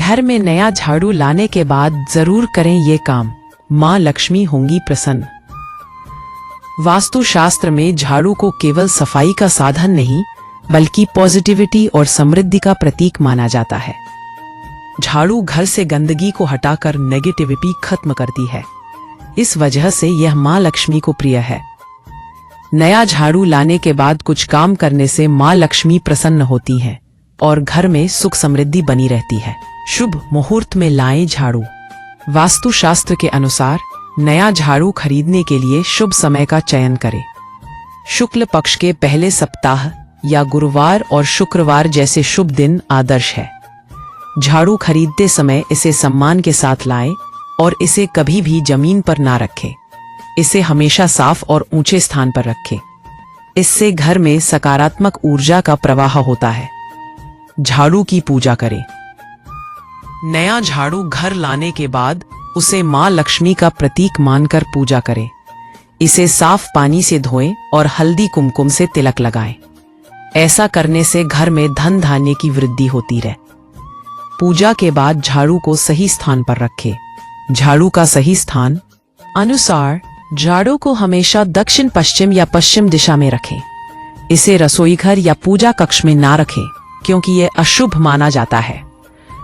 घर में नया झाड़ू लाने के बाद जरूर करें ये काम, माँ लक्ष्मी होंगी प्रसन्न। वास्तुशास्त्र में झाड़ू को केवल सफाई का साधन नहीं बल्कि पॉजिटिविटी और समृद्धि का प्रतीक माना जाता है। झाड़ू घर से गंदगी को हटाकर नेगेटिविटी खत्म करती है। इस वजह से यह माँ लक्ष्मी को प्रिय है। नया झाड़ू लाने के बाद कुछ काम करने से माँ लक्ष्मी प्रसन्न होती हैं और घर में सुख समृद्धि बनी रहती है। शुभ मुहूर्त में लाएं झाड़ू। वास्तुशास्त्र के अनुसार नया झाड़ू खरीदने के लिए शुभ समय का चयन करें। शुक्ल पक्ष के पहले सप्ताह या गुरुवार और शुक्रवार जैसे शुभ दिन आदर्श है। झाड़ू खरीदते समय इसे सम्मान के साथ लाएं और इसे कभी भी जमीन पर ना रखें। इसे हमेशा साफ और ऊंचे स्थान पर रखें। इससे घर में सकारात्मक ऊर्जा का प्रवाह होता है। झाड़ू की पूजा करें। नया झाड़ू घर लाने के बाद उसे माँ लक्ष्मी का प्रतीक मानकर पूजा करें। इसे साफ पानी से धोएं और हल्दी कुमकुम से तिलक लगाएं। ऐसा करने से घर में धन धान्य की वृद्धि होती रहे। पूजा के बाद झाड़ू को सही स्थान पर रखें। झाड़ू का सही स्थान अनुसार झाड़ू को हमेशा दक्षिण पश्चिम या पश्चिम दिशा में रखें। इसे रसोई घर या पूजा कक्ष में ना रखें क्योंकि यह अशुभ माना जाता है।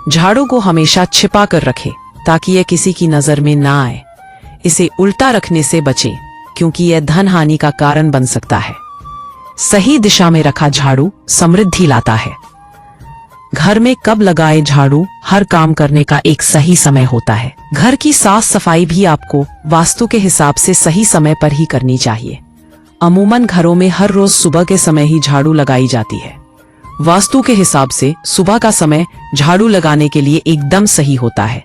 झाड़ू को हमेशा छिपा कर रखें ताकि यह किसी की नजर में ना आए। इसे उल्टा रखने से बचें क्योंकि यह धन हानि का कारण बन सकता है। सही दिशा में रखा झाड़ू समृद्धि लाता है। घर में कब लगाए झाड़ू हर काम करने का एक सही समय होता है। घर की साफ सफाई भी आपको वास्तु के हिसाब से सही समय पर ही करनी चाहिए। अमूमन घरों में हर रोज सुबह के समय ही झाड़ू लगाई जाती है। वास्तु के हिसाब से सुबह का समय झाड़ू लगाने के लिए एकदम सही होता है,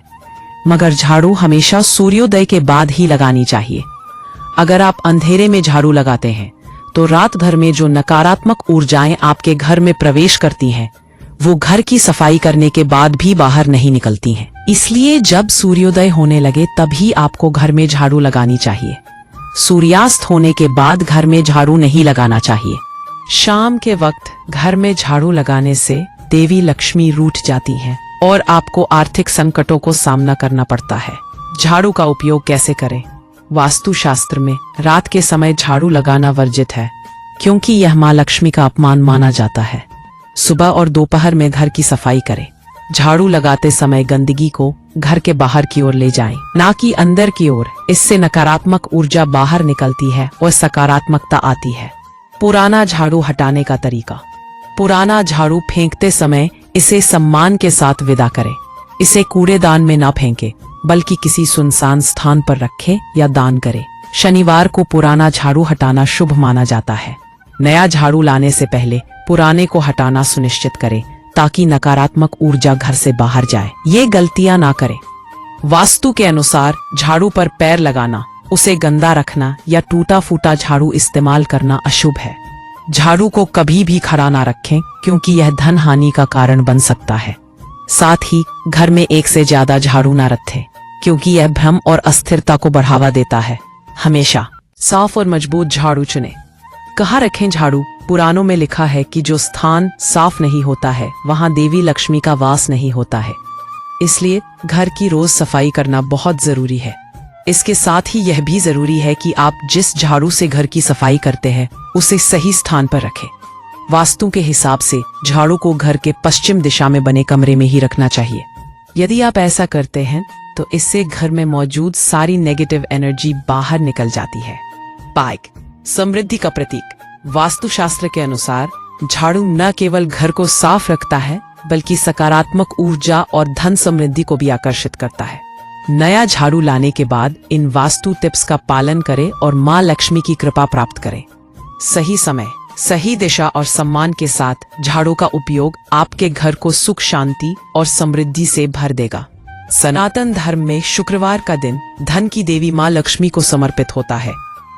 मगर झाड़ू हमेशा सूर्योदय के बाद ही लगानी चाहिए। अगर आप अंधेरे में झाड़ू लगाते हैं तो रात भर में जो नकारात्मक ऊर्जाएं आपके घर में प्रवेश करती हैं, वो घर की सफाई करने के बाद भी बाहर नहीं निकलती हैं। इसलिए जब सूर्योदय होने लगे तभी आपको घर में झाड़ू लगानी चाहिए। सूर्यास्त होने के बाद घर में झाड़ू नहीं लगाना चाहिए। शाम के वक्त घर में झाड़ू लगाने से देवी लक्ष्मी रूठ जाती हैं और आपको आर्थिक संकटों को सामना करना पड़ता है। झाड़ू का उपयोग कैसे करें? वास्तुशास्त्र में रात के समय झाड़ू लगाना वर्जित है क्योंकि यह माँ लक्ष्मी का अपमान माना जाता है। सुबह और दोपहर में घर की सफाई करें। झाड़ू लगाते समय गंदगी को घर के बाहर की ओर ले जाएं, ना कि अंदर की ओर। इससे नकारात्मक ऊर्जा बाहर निकलती है और सकारात्मकता आती है। पुराना झाड़ू हटाने का तरीका। पुराना झाड़ू फेंकते समय इसे सम्मान के साथ विदा करें। इसे कूड़ेदान में ना फेंकें बल्कि किसी सुनसान स्थान पर रखें या दान करें। शनिवार को पुराना झाड़ू हटाना शुभ माना जाता है। नया झाड़ू लाने से पहले पुराने को हटाना सुनिश्चित करें ताकि नकारात्मक ऊर्जा घर से बाहर जाए। ये गलतियां ना करें। वास्तु के अनुसार झाड़ू पर पैर लगाना, उसे गंदा रखना या टूटा फूटा झाड़ू इस्तेमाल करना अशुभ है। झाड़ू को कभी भी खड़ा ना रखें क्योंकि यह धन हानि का कारण बन सकता है। साथ ही घर में एक से ज्यादा झाड़ू ना रखें क्योंकि यह भ्रम और अस्थिरता को बढ़ावा देता है। हमेशा साफ और मजबूत झाड़ू चुनें। कहाँ रखें झाड़ू? पुराणों में लिखा है कि जो स्थान साफ नहीं होता है वहां देवी लक्ष्मी का वास नहीं होता है। इसलिए घर की रोज सफाई करना बहुत जरूरी है। इसके साथ ही यह भी जरूरी है कि आप जिस झाड़ू से घर की सफाई करते हैं उसे सही स्थान पर रखें। वास्तु के हिसाब से झाड़ू को घर के पश्चिम दिशा में बने कमरे में ही रखना चाहिए। यदि आप ऐसा करते हैं तो इससे घर में मौजूद सारी नेगेटिव एनर्जी बाहर निकल जाती है। बाइक समृद्धि का प्रतीक। वास्तुशास्त्र के अनुसार झाड़ू न केवल घर को साफ रखता है बल्कि सकारात्मक ऊर्जा और धन समृद्धि को भी आकर्षित करता है। नया झाड़ू लाने के बाद इन वास्तु टिप्स का पालन करें और माँ लक्ष्मी की कृपा प्राप्त करें। सही समय, सही दिशा और सम्मान के साथ झाड़ू का उपयोग आपके घर को सुख, शांति और समृद्धि से भर देगा। सनातन धर्म में शुक्रवार का दिन धन की देवी माँ लक्ष्मी को समर्पित होता है।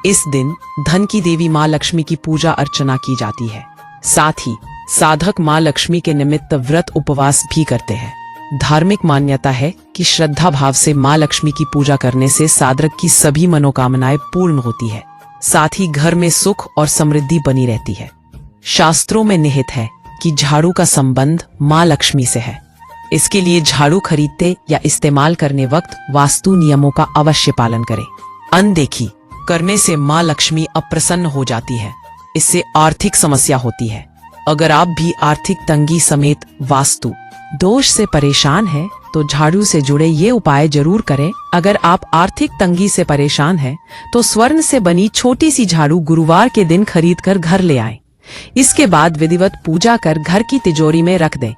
इस दिन धन की देवी माँ लक्ष्मी की पूजा अर्चना की जाती है। साथ ही साधक माँ लक्ष्मी के निमित्त व्रत उपवास भी करते हैं। धार्मिक मान्यता है कि श्रद्धा भाव से माँ लक्ष्मी की पूजा करने से साधक की सभी मनोकामनाएं पूर्ण होती है। साथ ही घर में सुख और समृद्धि बनी रहती है। शास्त्रों में निहित है कि झाड़ू का संबंध माँ लक्ष्मी से है। इसके लिए झाड़ू खरीदते या इस्तेमाल करने वक्त वास्तु नियमों का अवश्य पालन करें। अनदेखी करने से मां लक्ष्मी अप्रसन्न हो जाती है, इससे आर्थिक समस्या होती है। अगर आप भी आर्थिक तंगी समेत वास्तु दोष से परेशान हैं, तो झाड़ू से जुड़े ये उपाय जरूर करें। अगर आप आर्थिक तंगी से परेशान हैं, तो स्वर्ण से बनी छोटी सी झाड़ू गुरुवार के दिन खरीद कर घर ले आएं। इसके बाद विधिवत पूजा कर घर की तिजोरी में रख दें।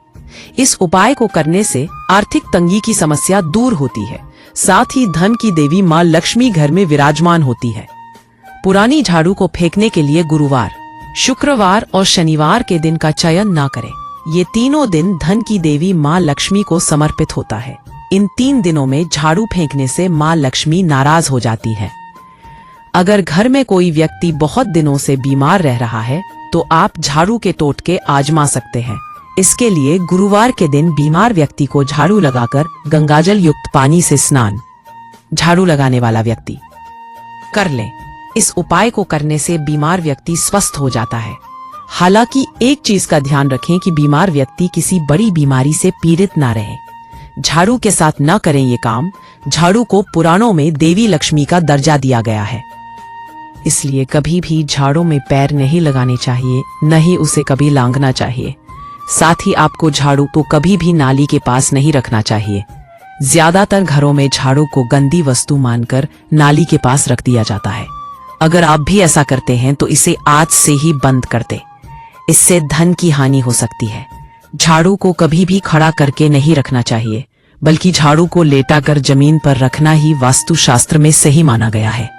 इस उपाय को करने से आर्थिक तंगी की समस्या दूर होती है, साथ ही धन की देवी मां लक्ष्मी घर में विराजमान होती है। पुरानी झाड़ू को फेंकने के लिए गुरुवार, शुक्रवार और शनिवार के दिन का चयन ना करें। ये तीनों दिन धन की देवी मां लक्ष्मी को समर्पित होता है। इन 3 दिनों में झाड़ू फेंकने से मां लक्ष्मी नाराज हो जाती है। अगर घर में कोई व्यक्ति बहुत दिनों से बीमार रह रहा है, तो आप झाड़ू के टोटके आजमा सकते हैं। इसके लिए गुरुवार के दिन बीमार व्यक्ति को झाड़ू लगाकर गंगाजल युक्त पानी से स्नान झाड़ू लगाने वाला व्यक्ति कर ले। इस उपाय को करने से बीमार व्यक्ति स्वस्थ हो जाता है। हालांकि एक चीज का ध्यान रखें कि बीमार व्यक्ति किसी बड़ी बीमारी से पीड़ित ना रहे। झाड़ू के साथ न करें ये काम। झाड़ू को पुराणों में देवी लक्ष्मी का दर्जा दिया गया है, इसलिए कभी भी झाड़ू में पैर नहीं लगाने चाहिए, न ही उसे कभी लांघना चाहिए। साथ ही आपको झाड़ू को कभी भी नाली के पास नहीं रखना चाहिए। ज्यादातर घरों में झाड़ू को गंदी वस्तु मानकर नाली के पास रख दिया जाता है। अगर आप भी ऐसा करते हैं तो इसे आज से ही बंद कर दें, इससे धन की हानि हो सकती है। झाड़ू को कभी भी खड़ा करके नहीं रखना चाहिए, बल्कि झाड़ू को लेटाकर जमीन पर रखना ही वास्तु शास्त्र में सही माना गया है।